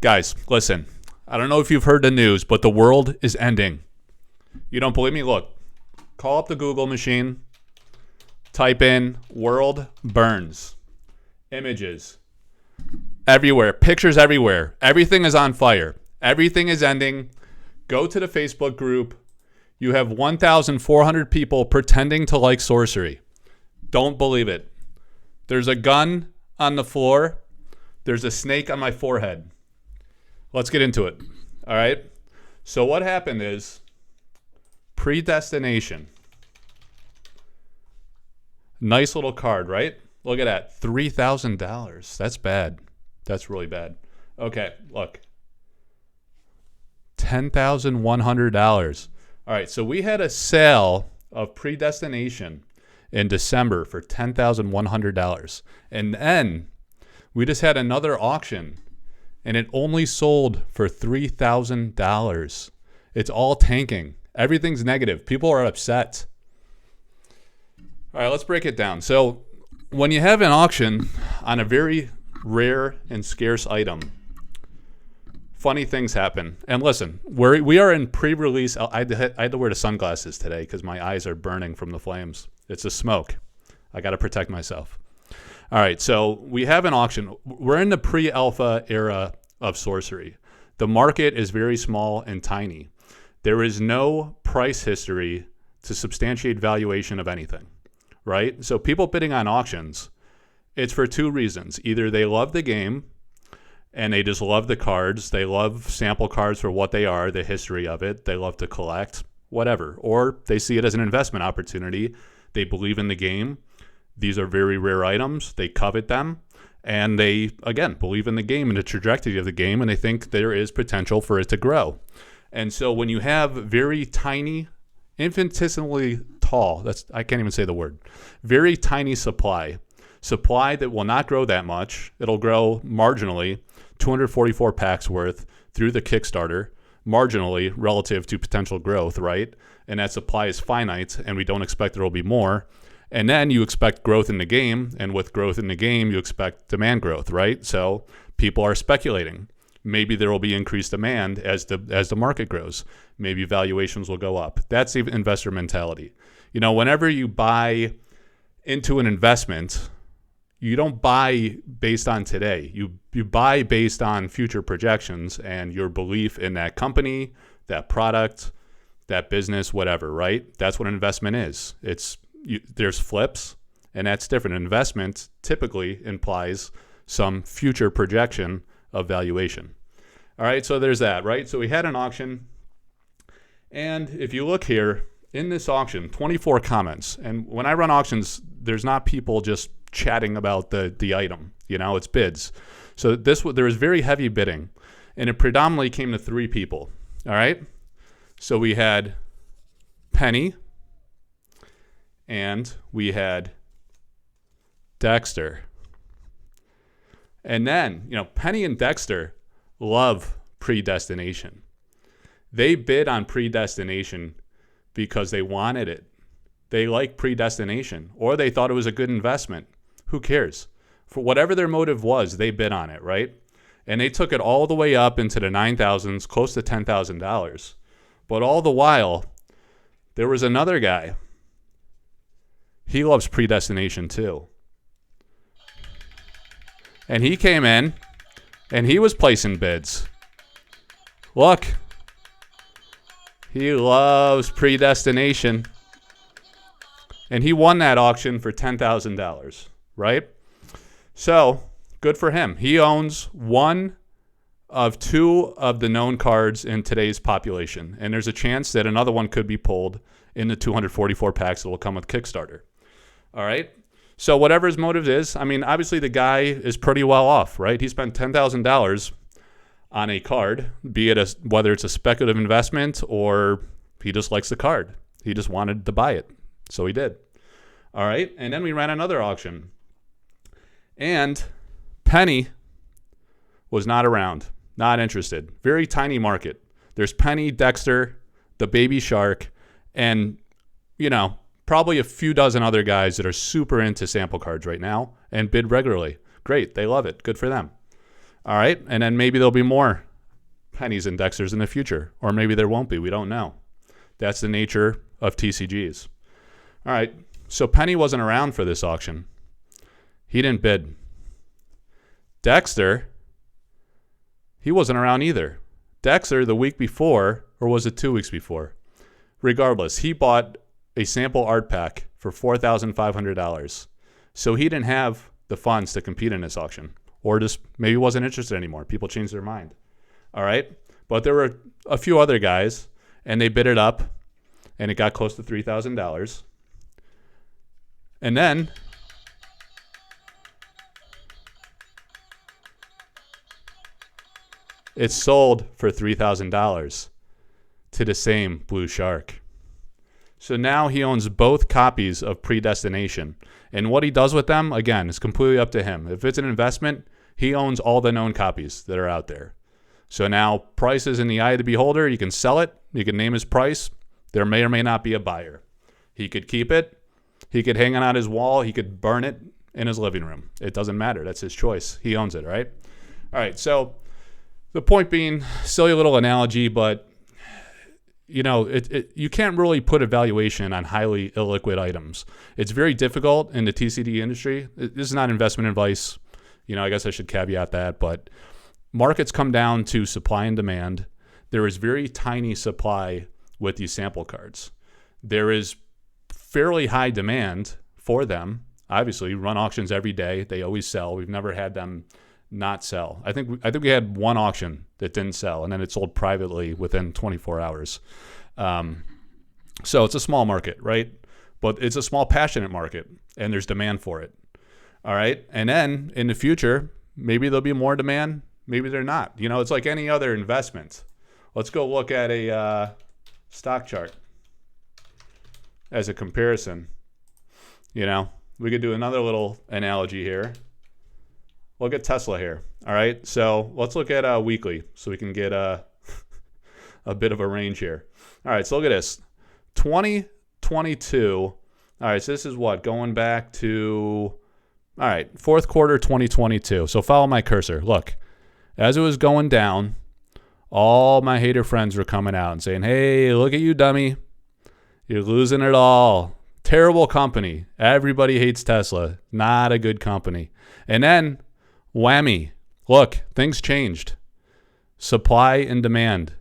Guys, listen. I don't know if you've heard the news, but the world is ending. You don't believe me? Look, call up the Google machine, type in world burns, images, everywhere, pictures everywhere. Everything is on fire. Everything is ending. Go to the Facebook group. You have 1,400 people pretending to like sorcery. Don't believe it. There's a gun on the floor. There's a snake on my forehead. Let's get into it. All right. So what happened is predestination. Nice little card, right? Look at that. $3,000. That's bad. That's really bad. Okay, look. $10,100. All right, so we had a sale of predestination in December for $10,100. And then we just had another auction, and it only sold for $3,000. It's all tanking. Everything's negative. People are upset. All right, let's break it down. So when you have an auction on a very rare and scarce item, funny things happen. And listen, we are in pre-release. I had to wear the sunglasses today because my eyes are burning from the flames. It's the smoke. I got to protect myself. All right, so we have an auction. We're in the pre-alpha era of sorcery. The market is very small and tiny. There is no price history to substantiate valuation of anything, right? So people bidding on auctions, it's for two reasons. Either they love the game and they just love the cards. They love sample cards for what they are, the history of it. They love to collect, whatever. Or they see it as an investment opportunity. They believe in the game. These are very rare items. They covet them. And they, again, believe in the game and the trajectory of the game, and they think there is potential for it to grow. And so when you have very tiny, infinitesimally tall, I can't even say the word, very tiny supply that will not grow that much. It'll grow marginally, 244 packs worth through the Kickstarter, marginally relative to potential growth, right? And that supply is finite, and we don't expect there will be more. And then you expect growth in the game, and with growth in the game, you expect demand growth, right? So people are speculating. Maybe there will be increased demand as the market grows. Maybe valuations will go up. That's the investor mentality. You know, whenever you buy into an investment, you don't buy based on today. You buy based on future projections and your belief in that company, that product, that business, whatever, right? That's what an investment is. There's flips, and that's different. Investment typically implies some future projection of valuation. All right, so there's that, right? So we had an auction, and if you look here, in this auction, 24 comments. And when I run auctions, there's not people just chatting about the item. You know, it's bids. So there was very heavy bidding, and it predominantly came to three people. All right? So we had Penny, and we had Dexter. And then, you know, Penny and Dexter love predestination. They bid on predestination because they wanted it. They like predestination, or they thought it was a good investment. Who cares? For whatever their motive was, they bid on it, right? And they took it all the way up into the 9,000s, close to $10,000. But all the while, there was another guy. He loves predestination too. And he came in, and he was placing bids. Look. He loves predestination. And he won that auction for $10,000, right? So, good for him. He owns one of two of the known cards in today's population. And there's a chance that another one could be pulled in the 244 packs that will come with Kickstarter. All right? So whatever his motive is, I mean, obviously the guy is pretty well off, right? He spent $10,000 on a card, be it whether it's a speculative investment or he just likes the card. He just wanted to buy it. So he did. All right. And then we ran another auction. And Penny was not around, not interested. Very tiny market. There's Penny, Dexter, the baby shark, and, you know, probably a few dozen other guys that are super into sample cards right now and bid regularly. Great. They love it. Good for them. All right. And then maybe there'll be more pennies and dexters in the future, or maybe there won't be. We don't know. That's the nature of TCGs. All right. So Penny wasn't around for this auction. He didn't bid. Dexter, he wasn't around either. Dexter, the week before, or was it 2 weeks before? Regardless, he bought a sample art pack for $4,500. So he didn't have the funds to compete in this auction, or just maybe wasn't interested anymore. People changed their mind. All right. But there were a few other guys, and they bid it up, and it got close to $3,000. And then it sold for $3,000 to the same blue shark. So now he owns both copies of Predestination. And what he does with them, again, is completely up to him. If it's an investment, he owns all the known copies that are out there. So now price is in the eye of the beholder. You can sell it. You can name his price. There may or may not be a buyer. He could keep it. He could hang it on his wall. He could burn it in his living room. It doesn't matter. That's his choice. He owns it, right? All right, so the point being, silly little analogy, but you know, you can't really put a valuation on highly illiquid items. It's very difficult in the TCD industry. This is not investment advice. You know, I guess I should caveat that, but markets come down to supply and demand. There is very tiny supply with these sample cards. There is fairly high demand for them. Obviously, we run auctions every day. They always sell. We've never had them not sell. I think we had one auction that didn't sell, and then it sold privately within 24 hours. So it's a small market, right? But it's a small, passionate market, and there's demand for it. All right? And then in the future, maybe there'll be more demand. Maybe they're not. You know, it's like any other investment. Let's go look at a stock chart as a comparison. You know, we could do another little analogy here. Look at Tesla here. All right, so let's look at weekly so we can get a bit of a range here. All right, so look at this. 2022. All right, so this is what? Going back to, all right, fourth quarter 2022. So follow my cursor. Look, as it was going down, all my hater friends were coming out and saying, hey, look at you, dummy. You're losing it all. Terrible company. Everybody hates Tesla. Not a good company. And then, whammy. Look, things changed. Supply and demand.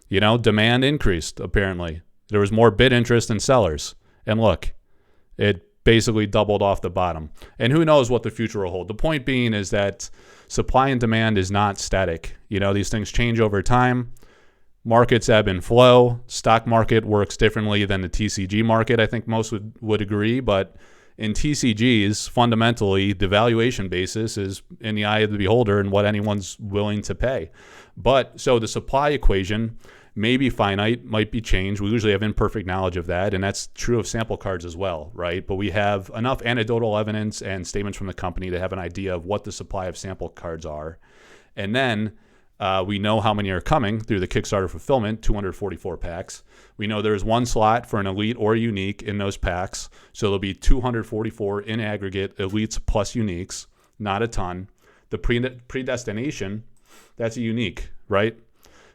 You know, demand increased, apparently. There was more bid interest than sellers. And look, it basically doubled off the bottom. And who knows what the future will hold. The point being is that supply and demand is not static. You know, these things change over time. Markets ebb and flow. Stock market works differently than the TCG market. I think most would agree. But in TCGs, fundamentally, the valuation basis is in the eye of the beholder and what anyone's willing to pay. But so the supply equation may be finite, might be changed. We usually have imperfect knowledge of that, and that's true of sample cards as well, right? But we have enough anecdotal evidence and statements from the company to have an idea of what the supply of sample cards are. And then we know how many are coming through the Kickstarter fulfillment, 244 packs. We know there's one slot for an elite or unique in those packs. So there'll be 244 in aggregate elites plus uniques, not a ton. The predestination, that's a unique, right?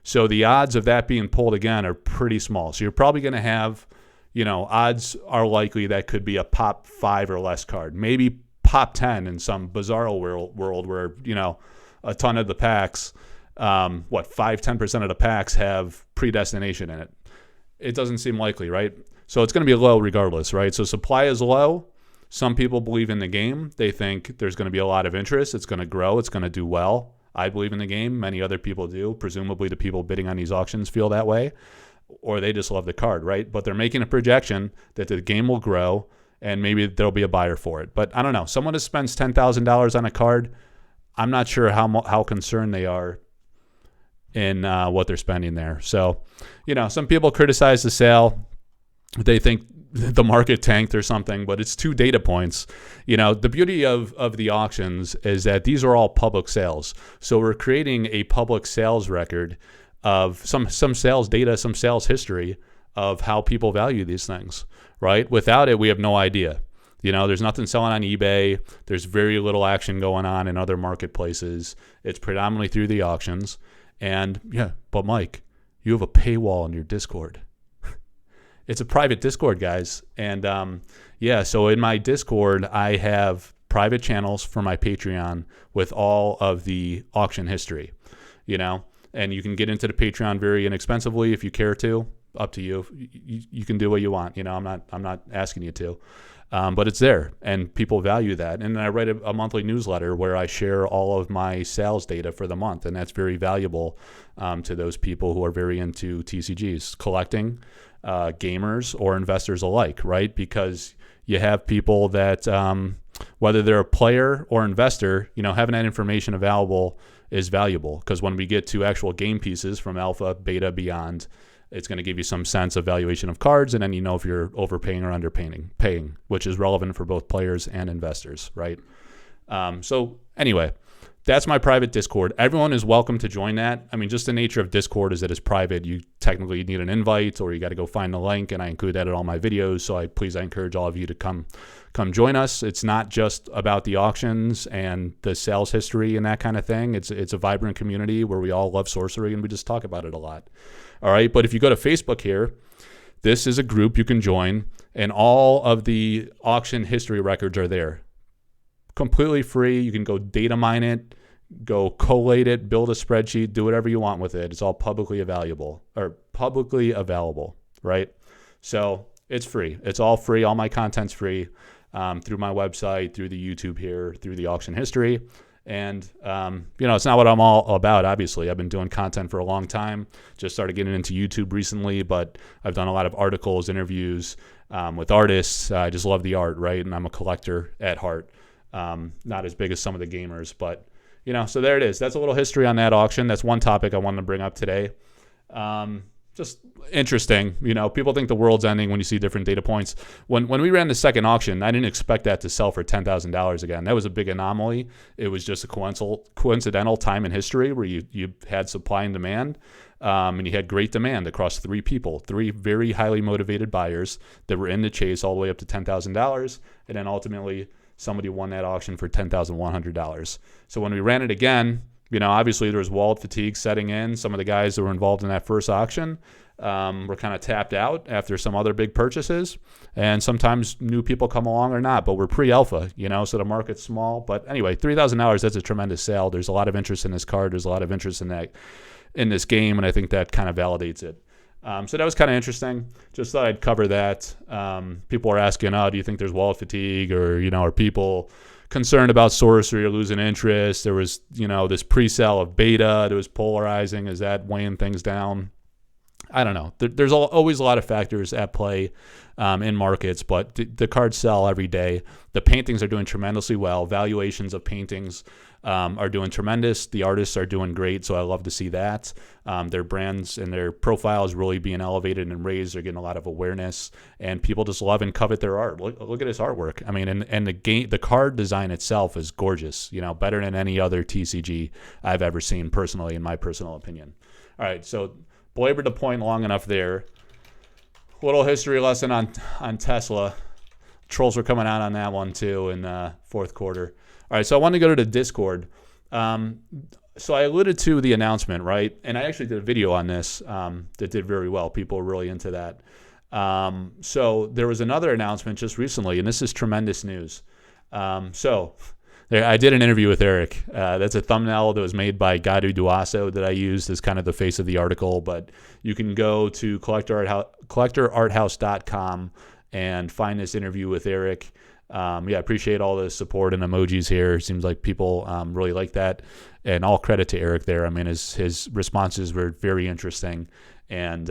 So the odds of that being pulled again are pretty small. So you're probably going to have, you know, odds are likely that could be a pop 5 or less card. Maybe pop 10 in some bizarro world where, you know, a ton of the packs, 5-10% of the packs have predestination in it. It doesn't seem likely, right? So it's going to be low regardless, right? So supply is low. Some people believe in the game. They think there's going to be a lot of interest. It's going to grow. It's going to do well. I believe in the game. Many other people do. Presumably the people bidding on these auctions feel that way, or they just love the card, right? But they're making a projection that the game will grow and maybe there'll be a buyer for it. But I don't know. Someone who spends $10,000 on a card, I'm not sure how concerned they are in what they're spending there. So, you know, some people criticize the sale. They think the market tanked or something, but it's 2 data points. You know, the beauty of the auctions is that these are all public sales. So we're creating a public sales record of some sales data, some sales history of how people value these things, right? Without it, we have no idea. There's nothing selling on eBay. There's very little action going on in other marketplaces. It's predominantly through the auctions. And yeah, but Mike, you have a paywall in your Discord. It's a private Discord, guys. And so in my Discord, I have private channels for my Patreon with all of the auction history, and you can get into the Patreon very inexpensively if you care to. Up to you. You can do what you want. I'm not asking you to. But it's there, and people value that. And then I write a monthly newsletter where I share all of my sales data for the month, and that's very valuable to those people who are very into TCGs, collecting, gamers, or investors alike, right? Because you have people that, whether they're a player or investor, having that information available is valuable, because when we get to actual game pieces from alpha, beta, beyond, it's going to give you some sense of valuation of cards, and then if you're overpaying or underpaying, which is relevant for both players and investors, right? So anyway, that's my private Discord. Everyone is welcome to join that. I mean, just the nature of Discord is that it's private. You technically need an invite, or you got to go find the link, and I include that in all my videos. So I encourage all of you to come join us. It's not just about the auctions and the sales history and that kind of thing. It's a vibrant community where we all love sorcery, and we just talk about it a lot. All right, but if you go to Facebook here, this is a group you can join, and all of the auction history records are there. Completely free. You can go data mine it, go collate it, build a spreadsheet, do whatever you want with it. It's all publicly available, right? So it's free. It's all free. All my content's free through my website, through the YouTube here, through the auction history. And, it's not what I'm all about, obviously. I've been doing content for a long time. Just started getting into YouTube recently, but I've done a lot of articles, interviews with artists. I just love the art, right? And I'm a collector at heart. Not as big as some of the gamers, but, so there it is. That's a little history on that auction. That's one topic I wanted to bring up today. Just interesting. People think the world's ending when you see different data points. When we ran the second auction, I didn't expect that to sell for $10,000 again. That was a big anomaly. It was just a coincidental time in history where you had supply and demand, and you had great demand across three very highly motivated buyers that were in the chase all the way up to $10,000, and then ultimately somebody won that auction for $10,100. So when we ran it again, obviously there was wallet fatigue setting in. Some of the guys that were involved in that first auction were kind of tapped out after some other big purchases. And sometimes new people come along or not, but we're pre-alpha, so the market's small. But anyway, $3,000, that's a tremendous sale. There's a lot of interest in this card. There's a lot of interest in this game, and I think that kind of validates it. So that was kind of interesting. Just thought I'd cover that. People are asking, do you think there's wallet fatigue, or, are people concerned about sorcery or losing interest? There was, this pre-sale of beta that was polarizing. Is that weighing things down? I don't know. There's always a lot of factors at play in markets, but the cards sell every day. The paintings are doing tremendously well. Valuations of paintings are doing tremendous. The artists are doing great, so I love to see that. Their brands and their profiles really being elevated and raised. They're getting a lot of awareness, and people just love and covet their art. Look at this artwork. I mean, and the card design itself is gorgeous. Better than any other TCG I've ever seen personally, in my personal opinion. All right, so belabored the point long enough there. Little history lesson on Tesla. Trolls were coming out on that one too in fourth quarter. All right, so I want to go to the Discord. So I alluded to the announcement, right? And I actually did a video on this that did very well. People were really into that. So there was another announcement just recently, and this is tremendous news. I did an interview with Eric. That's a thumbnail that was made by Gadu Duaso that I used as kind of the face of the article. But you can go to collectorarthouse.com and find this interview with Eric. I appreciate all the support and emojis here. Seems like people really like that. And all credit to Eric there. I mean, his responses were very interesting. And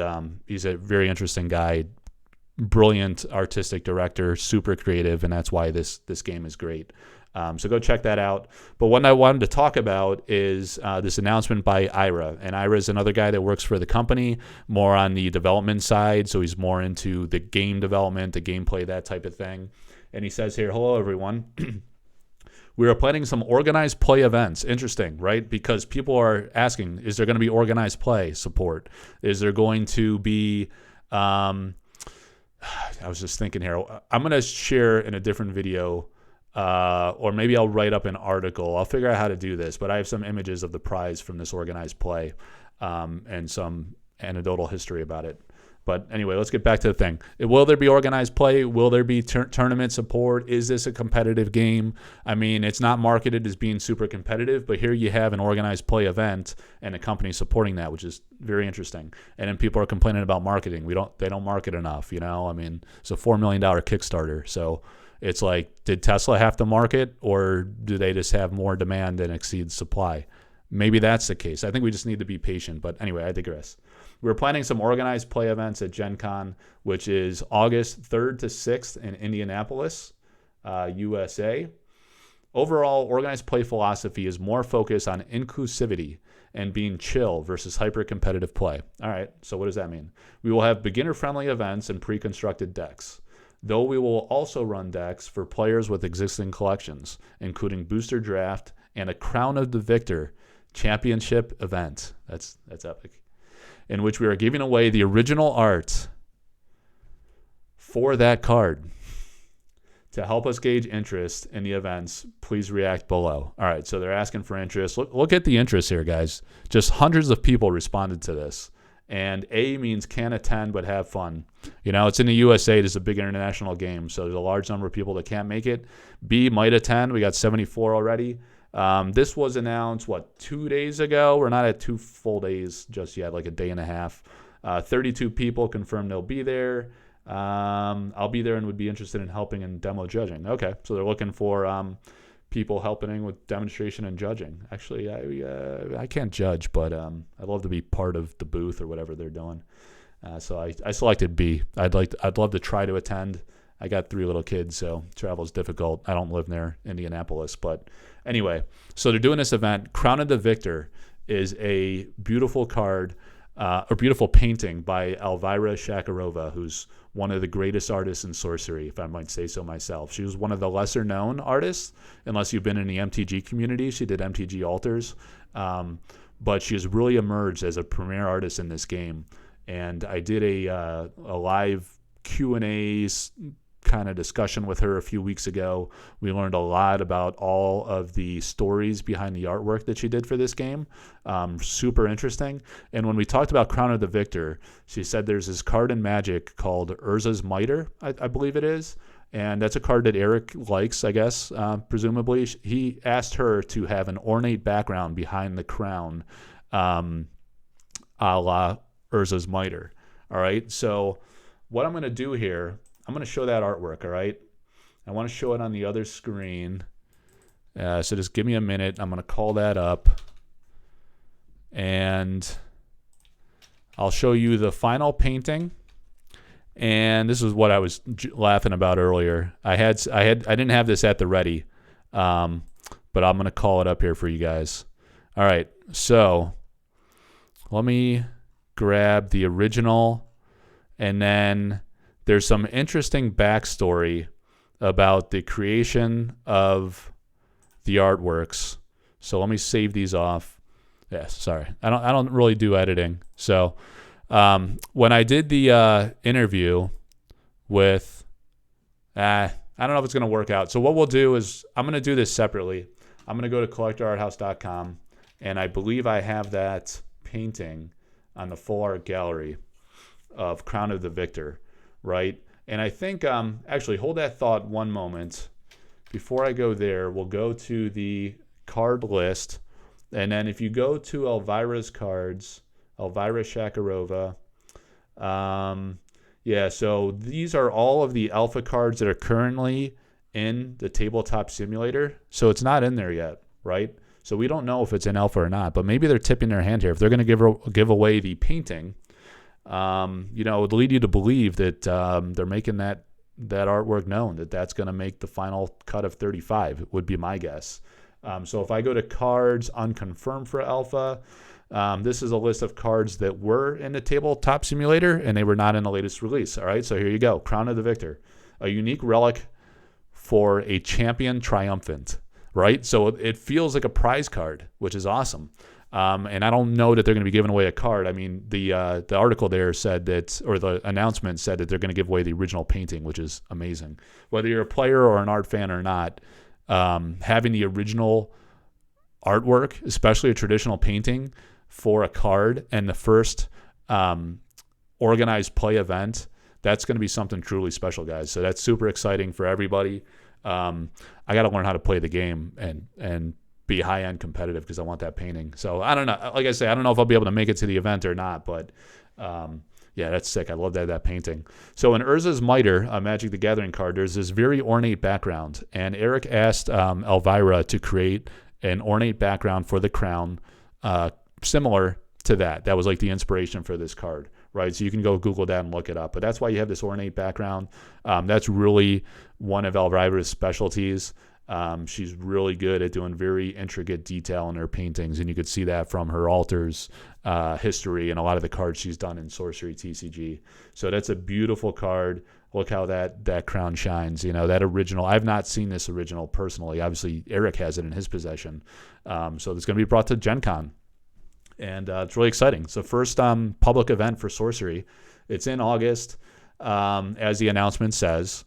he's a very interesting guy. Brilliant artistic director, super creative, and that's why this game is great. So go check that out. But what I wanted to talk about is this announcement by Ira. And Ira is another guy that works for the company, more on the development side. So he's more into the game development, the gameplay, that type of thing. And he says here, hello, everyone. We are planning some organized play events. Interesting, right? Because people are asking, is there going to be organized play support? Is there going to be I was just thinking here. I'm going to share in a different video, or maybe I'll write up an article. I'll figure out how to do this, but I have some images of the prize from this organized play, and some anecdotal history about it. But anyway, let's get back to the thing. Will there be organized play? Will there be tournament support? Is this a competitive game? I mean, it's not marketed as being super competitive, but here you have an organized play event and a company supporting that, which is very interesting. And then people are complaining about marketing. They don't market enough, you know? I mean, it's a $4 million Kickstarter. So it's like, did Tesla have to market, or do they just have more demand and exceed supply? Maybe that's the case. I think we just need to be patient. But anyway, I digress. We're planning some organized play events at Gen Con, which is August 3rd to 6th in Indianapolis, USA. Overall, organized play philosophy is more focused on inclusivity and being chill versus hyper-competitive play. All right, so what does that mean? We will have beginner-friendly events and pre-constructed decks, though we will also run decks for players with existing collections, including Booster Draft and a Crown of the Victor championship event. That's epic. In which we are giving away the original art for that card. To help us gauge interest in the events, please react below. All right, so they're asking for interest. Look at the interest here, guys. Just hundreds of people responded to this. And A means can attend but have fun. You know, it's in the USA. This is a big international game, so there's a large number of people that can't make it. B might attend. We got 74 already. This was announced, 2 days ago? We're not at 2 full days just yet, like a day and a half. 32 people confirmed they'll be there. I'll be there and would be interested in helping in demo judging. Okay, so they're looking for people helping with demonstration and judging. Actually, I can't judge, but I'd love to be part of the booth or whatever they're doing. So I selected B. I'd love to try to attend. I got 3 little kids, so travel's difficult. I don't live near Indianapolis, but anyway, so they're doing this event. Crown of the Victor is a beautiful card, a beautiful painting by Elvira Shakarova, who's one of the greatest artists in sorcery, if I might say so myself. She was one of the lesser-known artists, unless you've been in the MTG community. She did MTG Altars, but she has really emerged as a premier artist in this game. And I did a live Q&A kind of discussion with her a few weeks ago. We learned a lot about all of the stories behind the artwork that she did for this game. Super interesting. And when we talked about Crown of the Victor, she said there's this card in Magic called Urza's Mitre, I believe it is. And that's a card that Eric likes, I guess, presumably. He asked her to have an ornate background behind the crown, a la Urza's Mitre. All right, so what I'm going to do here, I'm going to show that artwork, all right? I want to show it on the other screen. So just give me a minute. I'm going to call that up. And I'll show you the final painting. And this is what I was laughing about earlier. I didn't have this at the ready, but I'm going to call it up here for you guys. All right, so let me grab the original, and then there's some interesting backstory about the creation of the artworks. So let me save these off. Yes, sorry. I don't really do editing. So when I did the interview with, I don't know if it's going to work out. So what we'll do is I'm going to do this separately. I'm going to go to collectorarthouse.com, and I believe I have that painting on the full art gallery of Crown of the Victor. Right? And I think, actually, hold that thought one moment. Before I go there, we'll go to the card list. And then if you go to Elvira's cards, Elvira Shakarova, so these are all of the alpha cards that are currently in the tabletop simulator. So it's not in there yet, right? So we don't know if it's in alpha or not, but maybe they're tipping their hand here. If they're going to give away the painting, it would lead you to believe that they're making that artwork known, that's going to make the final cut of 35, would be my guess. So if I go to cards unconfirmed for alpha, this is a list of cards that were in the tabletop simulator and they were not in the latest release. All right, so here you go. Crown of the Victor, a unique relic for a champion triumphant, right? So it feels like a prize card, which is awesome. And I don't know that they're going to be giving away a card. I mean, the article there said that, or the announcement said that they're going to give away the original painting, which is amazing. Whether you're a player or an art fan or not, having the original artwork, especially a traditional painting for a card, and the first organized play event, that's going to be something truly special, guys. So that's super exciting for everybody. I got to learn how to play the game and be high-end competitive because I want that painting. So I don't know. Like I say, I don't know if I'll be able to make it to the event or not, but yeah, that's sick. I love that painting. So in Urza's Miter, a Magic the Gathering card, there's this very ornate background, and Eric asked Elvira to create an ornate background for the crown similar to that. That was like the inspiration for this card, right? So you can go Google that and look it up. But that's why you have this ornate background. That's really one of Elvira's specialties. She's really good at doing very intricate detail in her paintings, and you could see that from her altars history and a lot of the cards she's done in Sorcery TCG. So that's a beautiful card. Look how that crown shines. You know, that original. I've not seen this original personally. Obviously, Eric has it in his possession. So it's going to be brought to Gen Con, and it's really exciting. It's the first public event for Sorcery. It's in August, as the announcement says.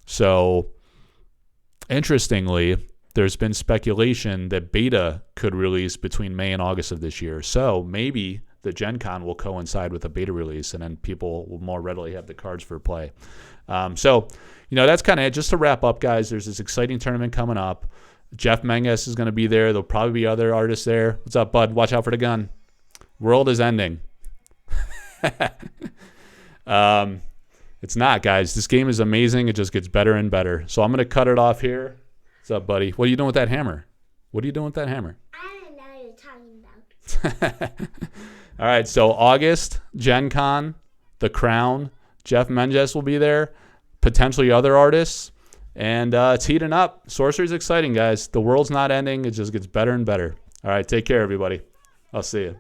So interestingly, there's been speculation that beta could release between May and August of this year. So maybe the Gen Con will coincide with a beta release, and then people will more readily have the cards for play. So, you know, that's kind of it. Just to wrap up, guys, there's this exciting tournament coming up. Jeff Menges is going to be there. There'll probably be other artists there. What's up, bud? Watch out for the gun. World is ending. It's not, guys. This game is amazing. It just gets better and better. So I'm going to cut it off here. What's up, buddy? What are you doing with that hammer? What are you doing with that hammer? I don't know what you're talking about. All right, so August, Gen Con, The Crown, Jeff Menges will be there, potentially other artists, and it's heating up. Sorcery's exciting, guys. The world's not ending. It just gets better and better. All right, take care, everybody. I'll see you.